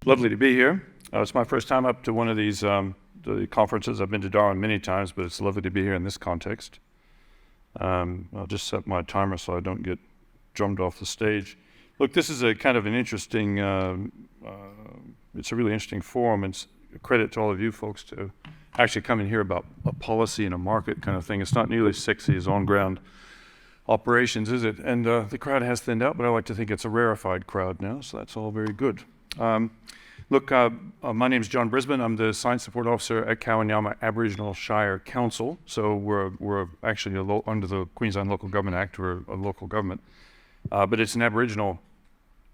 Lovely to be here. It's my first time up to one of these the conferences. I've been to Darwin many times, but it's lovely to be here in this context. I'll just set my timer so I don't get drummed off the stage. Look, this is a kind of an interesting, it's a really interesting forum. It's a credit to all of you folks to actually come and hear about a policy and a market kind of thing. It's not nearly as sexy as on-ground operations, is it? And the crowd has thinned out, but I like to think it's a rarefied crowd now, so that's all very good. Look, my name is John Brisbin. I'm the Science Support Officer at Kowanyama Aboriginal Shire Council. So we're actually under the Queensland Local Government Act. We're a local government, but it's an Aboriginal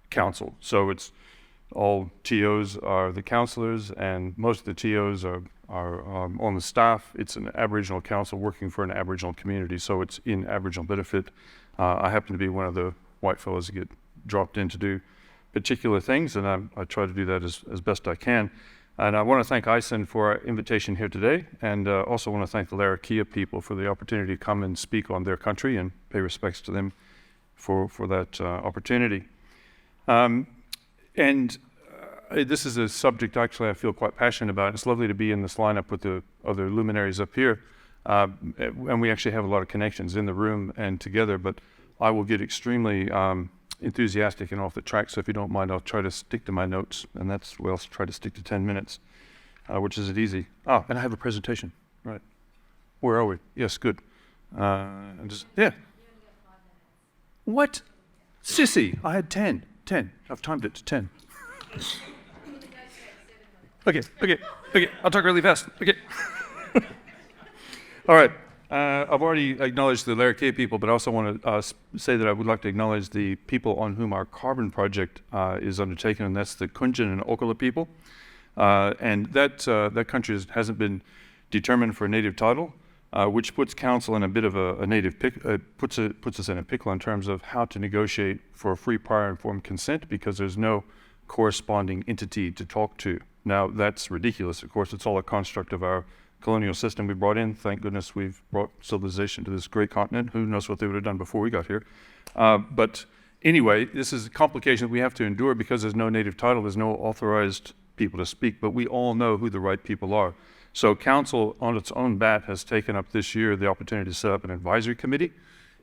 council. So it's all TOs are the councillors, and most of the TOs are on the staff. It's an Aboriginal council working for an Aboriginal community, so it's in Aboriginal benefit. I happen to be one of the white fellows that get dropped in to do particular things, and I try to do that as best I can. And I want to thank ISEN for our invitation here today, and also want to thank the Larrakia people for the opportunity to come and speak on their country and pay respects to them for that opportunity. This is a subject actually I feel quite passionate about. It's lovely to be in this lineup with the other luminaries up here, and we actually have a lot of connections in the room and together, but I will get extremely enthusiastic and off the track, so if you don't mind, I'll try to stick to my notes, and we'll try to stick to 10 minutes, which isn't easy. And I have a presentation, right. Where are we? Yes, good. Yeah. What? Sissy, I had 10. I've timed it to 10. Okay, I'll talk really fast, okay. All right. I've already acknowledged the Larrakia people, but I also want to say that I would like to acknowledge the people on whom our carbon project is undertaken, and that's the Kunjin and Okala people. And that country hasn't been determined for a native title, which puts council in a bit of a native puts us in a pickle in terms of how to negotiate for a free prior informed consent, because there's no corresponding entity to talk to. Now, that's ridiculous. Of course, it's all a construct of our colonial system we brought in. Thank goodness we've brought civilization to this great continent. Who knows what they would have done before we got here. But anyway, this is a complication that we have to endure because there's no native title, there's no authorized people to speak, but we all know who the right people are. So council on its own bat has taken up this year the opportunity to set up an advisory committee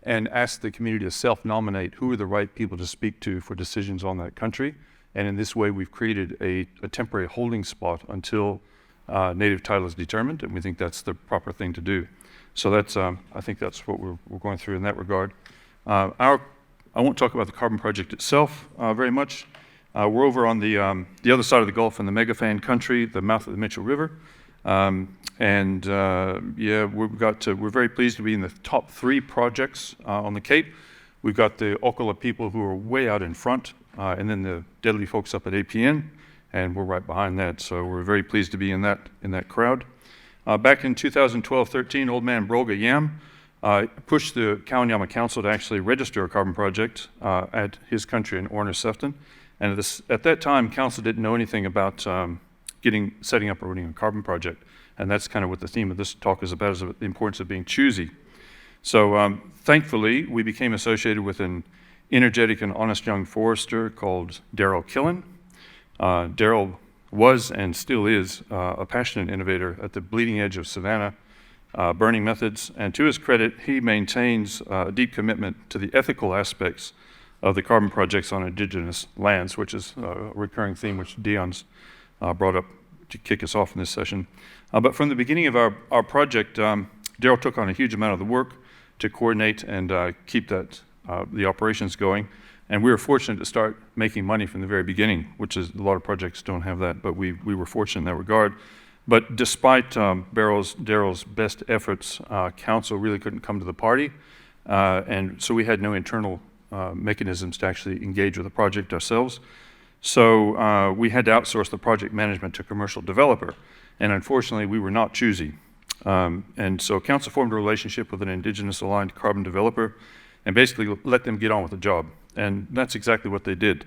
and ask the community to self-nominate who are the right people to speak to for decisions on that country. And in this way, we've created a temporary holding spot until native title is determined, and we think that's the proper thing to do. So that's, I think that's what we're going through in that regard. I won't talk about the carbon project itself very much. We're over on the other side of the Gulf in the Megafan country, the mouth of the Mitchell River. We're very pleased to be in the top 3 projects on the Cape. We've got the Okala people who are way out in front, and then the Deadly folks up at APN. And we're right behind that, so we're very pleased to be in that crowd. Back in 2012-13, old man Broga Yam pushed the Kowanyama Council to actually register a carbon project at his country in Orner Sefton. And at that time, council didn't know anything about setting up or running a carbon project. And that's kind of what the theme of this talk is about, is the importance of being choosy. So thankfully, we became associated with an energetic and honest young forester called Daryl Killen. Daryl was and still is a passionate innovator at the bleeding edge of Savanna burning methods, and to his credit, he maintains a deep commitment to the ethical aspects of the carbon projects on Indigenous lands, which is a recurring theme which Dion's brought up to kick us off in this session. But from the beginning of our project, Daryl took on a huge amount of the work to coordinate and keep the operations going. And we were fortunate to start making money from the very beginning, which is a lot of projects don't have that, but we were fortunate in that regard. But despite Daryl's best efforts, council really couldn't come to the party. And so we had no internal mechanisms to actually engage with the project ourselves. So we had to outsource the project management to a commercial developer. And unfortunately, we were not choosy. And so council formed a relationship with an Indigenous aligned carbon developer and basically let them get on with the job. And that's exactly what they did.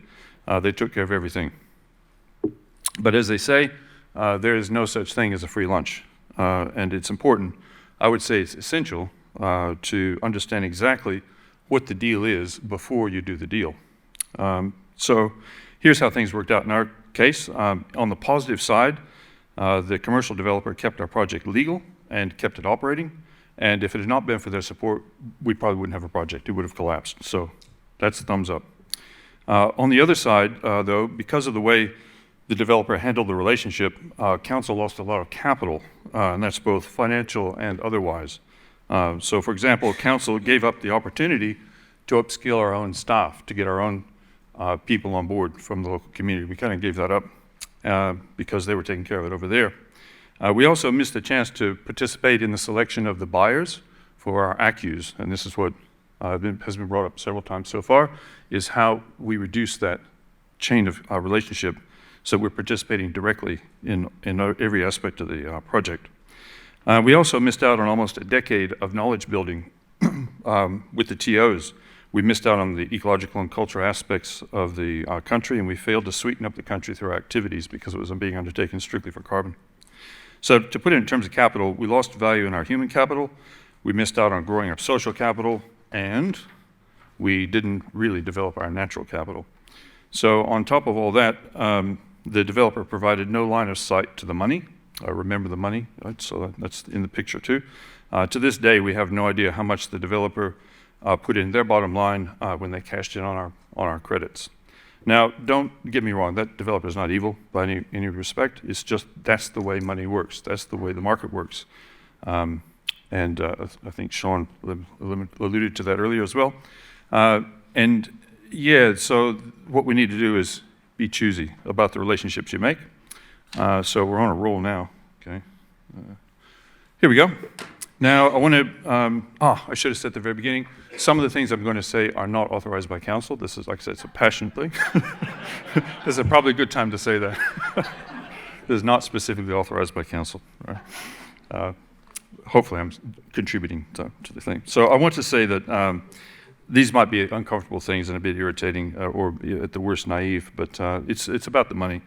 They took care of everything. But as they say, there is no such thing as a free lunch. And it's important, I would say it's essential to understand exactly what the deal is before you do the deal. So here's how things worked out. In our case. On the positive side, the commercial developer kept our project legal and kept it operating. And if it had not been for their support, we probably wouldn't have a project. It would have collapsed. So that's a thumbs up. On the other side, though, because of the way the developer handled the relationship, council lost a lot of capital, and that's both financial and otherwise. So for example, council gave up the opportunity to upskill our own staff, to get our own people on board from the local community. We kind of gave that up because they were taking care of it over there. We also missed the chance to participate in the selection of the buyers for our ACUs, and this is what has been brought up several times so far, is how we reduce that chain of relationship so we're participating directly in every aspect of the project. We also missed out on almost a decade of knowledge building with the TOs. We missed out on the ecological and cultural aspects of the country, and we failed to sweeten up the country through our activities because it was being undertaken strictly for carbon. So to put it in terms of capital, we lost value in our human capital, we missed out on growing our social capital, and we didn't really develop our natural capital. So on top of all that, the developer provided no line of sight to the money. Remember the money, right? So that's in the picture too. To this day, we have no idea how much the developer put in their bottom line when they cashed in on our credits. Now, don't get me wrong, that developer is not evil by any respect. It's just that's the way money works. That's the way the market works. I think Sean alluded to that earlier as well. And yeah, so what we need to do is be choosy about the relationships you make. So we're on a roll now, okay? Here we go. Now, I want to, I should have said at the very beginning, some of the things I'm going to say are not authorized by council. This is, like I said, it's a passion thing. This is probably a good time to say that. This is not specifically authorized by council. Right? Hopefully I'm contributing to the thing. So I want to say that these might be uncomfortable things and a bit irritating or at the worst naive, but it's about the money.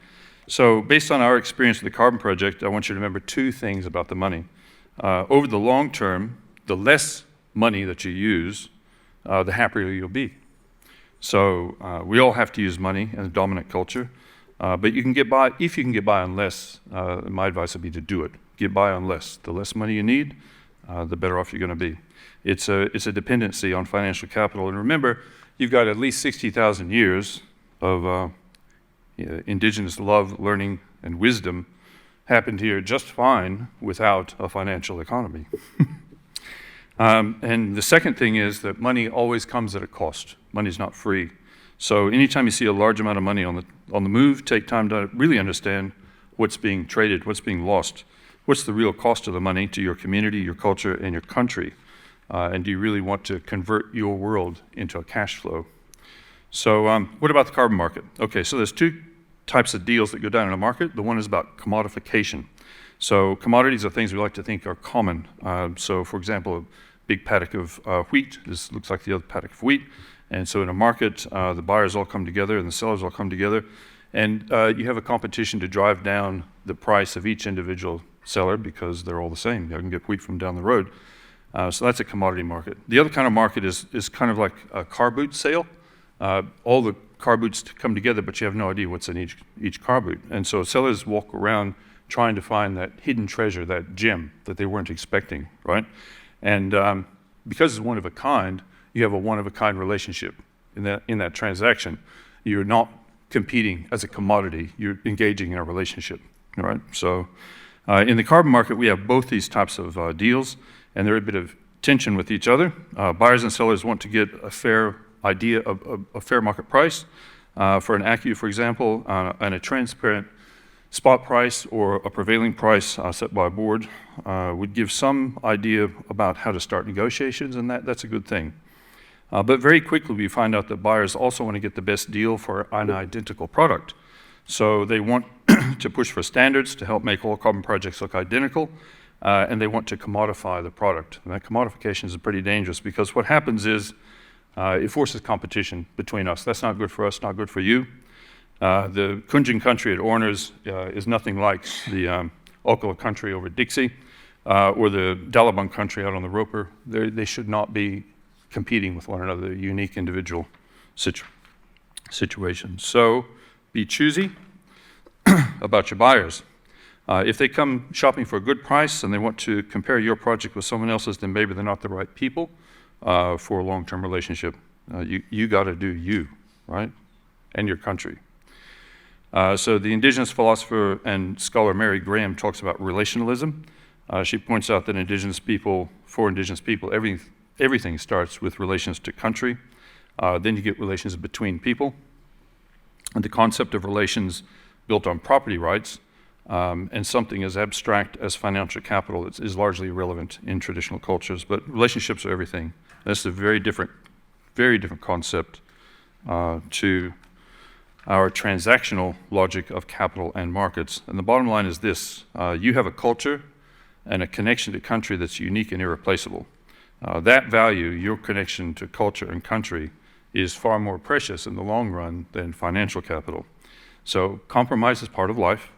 So based on our experience with the carbon project, I want you to remember two things about the money. Over the long term, the less money that you use, the happier you'll be. So we all have to use money in a dominant culture, but you can get by, if you can get by on less, my advice would be to do it. Get by on less. The less money you need, the better off you're going to be. It's a dependency on financial capital. And remember, you've got at least 60,000 years of indigenous love, learning, and wisdom happened here just fine without a financial economy. And the second thing is that money always comes at a cost. Money's not free. So anytime you see a large amount of money on the move, take time to really understand what's being traded, what's being lost. What's the real cost of the money to your community, your culture, and your country? And do you really want to convert your world into a cash flow? So what about the carbon market? Okay, so there's two types of deals that go down in a market. The one is about commodification. So commodities are things we like to think are common. So for example, a big paddock of wheat. This looks like the other paddock of wheat. And so in a market, the buyers all come together and the sellers all come together. And you have a competition to drive down the price of each individual seller because they're all the same. You can get wheat from down the road. So that's a commodity market. The other kind of market is kind of like a car boot sale. All the car boots come together, but you have no idea what's in each car boot. And so sellers walk around trying to find that hidden treasure, that gem that they weren't expecting, right? And because it's one of a kind, you have a one-of-a-kind relationship in that transaction. You're not competing as a commodity. You're engaging in a relationship, all right? So in the carbon market, we have both these types of deals, and they're a bit of tension with each other. Buyers and sellers want to get a fair idea of a fair market price for an ACU, for example, and a transparent spot price or a prevailing price set by a board would give some idea about how to start negotiations, and that's a good thing. But very quickly we find out that buyers also want to get the best deal for an identical product. So they want to push for standards to help make all carbon projects look identical, and they want to commodify the product. And that commodification is pretty dangerous because what happens is it forces competition between us. That's not good for us, not good for you. The Kunjin country at Orners is nothing like the Okala country over at Dixie or the Dalabung country out on the Roper. They should not be competing with one another, unique individual situations. So be choosy. about your buyers. If they come shopping for a good price and they want to compare your project with someone else's, then maybe they're not the right people for a long-term relationship. You got to do you, right? And your country. So the Indigenous philosopher and scholar Mary Graham talks about relationalism. She points out that for Indigenous people, everything starts with relations to country. Then you get relations between people. And the concept of relations built on property rights and something as abstract as financial capital is largely irrelevant in traditional cultures, but relationships are everything. That's a very different concept to our transactional logic of capital and markets. And the bottom line is this: you have a culture and a connection to country that's unique and irreplaceable. That value, your connection to culture and country, is far more precious in the long run than financial capital. So compromise is part of life.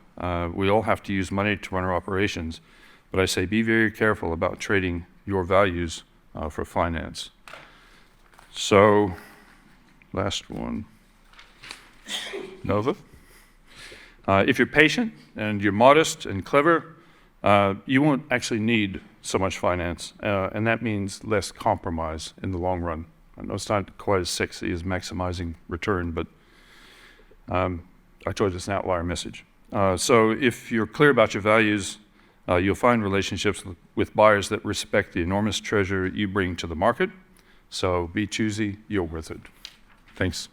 We all have to use money to run our operations, but I say be very careful about trading your values for finance. So, last one. Nova. If you're patient and you're modest and clever, you won't actually need so much finance, and that means less compromise in the long run. I know it's not quite as sexy as maximizing return, but I told you it's an outlier message. So if you're clear about your values, you'll find relationships with buyers that respect the enormous treasure you bring to the market. So be choosy, you're worth it. Thanks.